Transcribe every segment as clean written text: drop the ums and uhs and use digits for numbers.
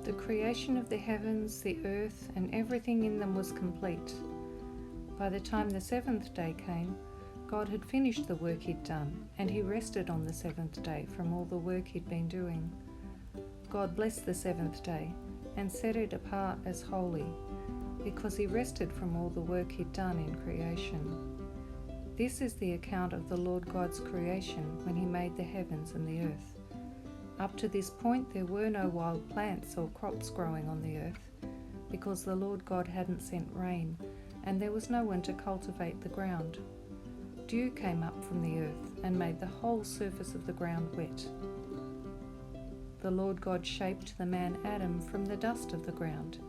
The creation of the heavens, the earth, and everything in them was complete. By the time the seventh day came, God had finished the work he'd done, and he rested on the seventh day from all the work he'd been doing. God blessed the seventh day and set it apart as holy, because he rested from all the work he'd done in creation. This is the account of the Lord God's creation when he made the heavens and the earth. Up to this point there were no wild plants or crops growing on the earth, because the Lord God hadn't sent rain, and there was no one to cultivate the ground. Dew came up from the earth and made the whole surface of the ground wet. The Lord God shaped the man Adam from the dust of the ground.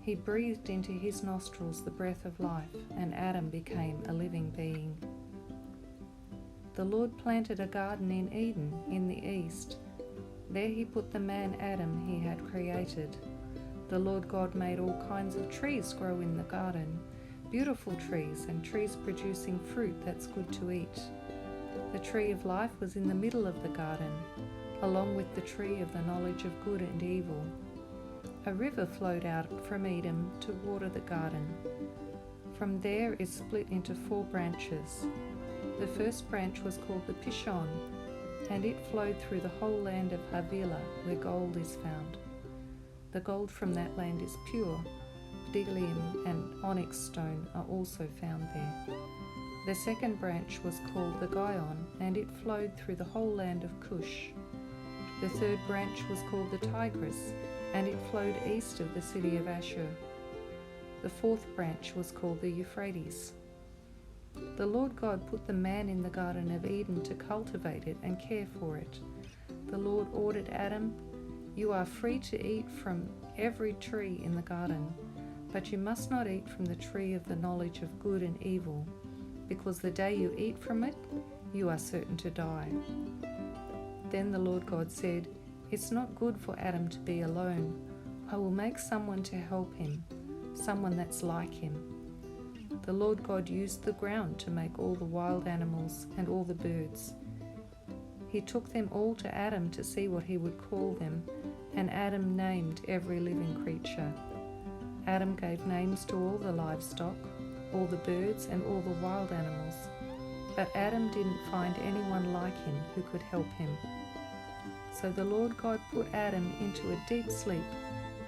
He breathed into his nostrils the breath of life, and Adam became a living being. The Lord planted a garden in Eden in the east. There he put the man Adam he had created. The Lord God made all kinds of trees grow in the garden, beautiful trees and trees producing fruit that's good to eat. The tree of life was in the middle of the garden, along with the tree of the knowledge of good and evil. A river flowed out from Eden to water the garden. From there it split into 4 branches. The first branch was called the Pishon, and it flowed through the whole land of Havilah, where gold is found. The gold from that land is pure. Bdellium and onyx stone are also found there. The second branch was called the Gihon, and it flowed through the whole land of Cush. The third branch was called the Tigris, and it flowed east of the city of Ashur. The fourth branch was called the Euphrates. The Lord God put the man in the Garden of Eden to cultivate it and care for it. The Lord ordered Adam, "You are free to eat from every tree in the garden, but you must not eat from the tree of the knowledge of good and evil, because the day you eat from it, you are certain to die." Then the Lord God said, "It's not good for Adam to be alone. I will make someone to help him, someone that's like him." The Lord God used the ground to make all the wild animals and all the birds. He took them all to Adam to see what he would call them, and Adam named every living creature. Adam gave names to all the livestock, all the birds, and all the wild animals. But Adam didn't find anyone like him who could help him. So the Lord God put Adam into a deep sleep,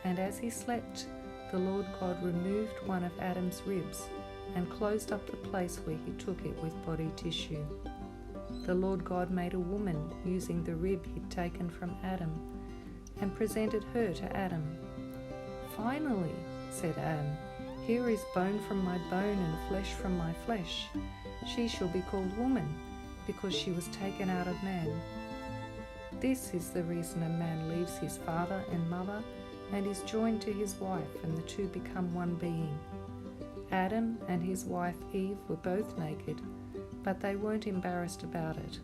and as he slept, the Lord God removed one of Adam's ribs and closed up the place where he took it with body tissue. The Lord God made a woman using the rib he'd taken from Adam and presented her to Adam. "Finally," said Adam, "here is bone from my bone and flesh from my flesh. She shall be called woman, because she was taken out of man." This is the reason a man leaves his father and mother and is joined to his wife, and the two become one being. Adam and his wife Eve were both naked, but they weren't embarrassed about it.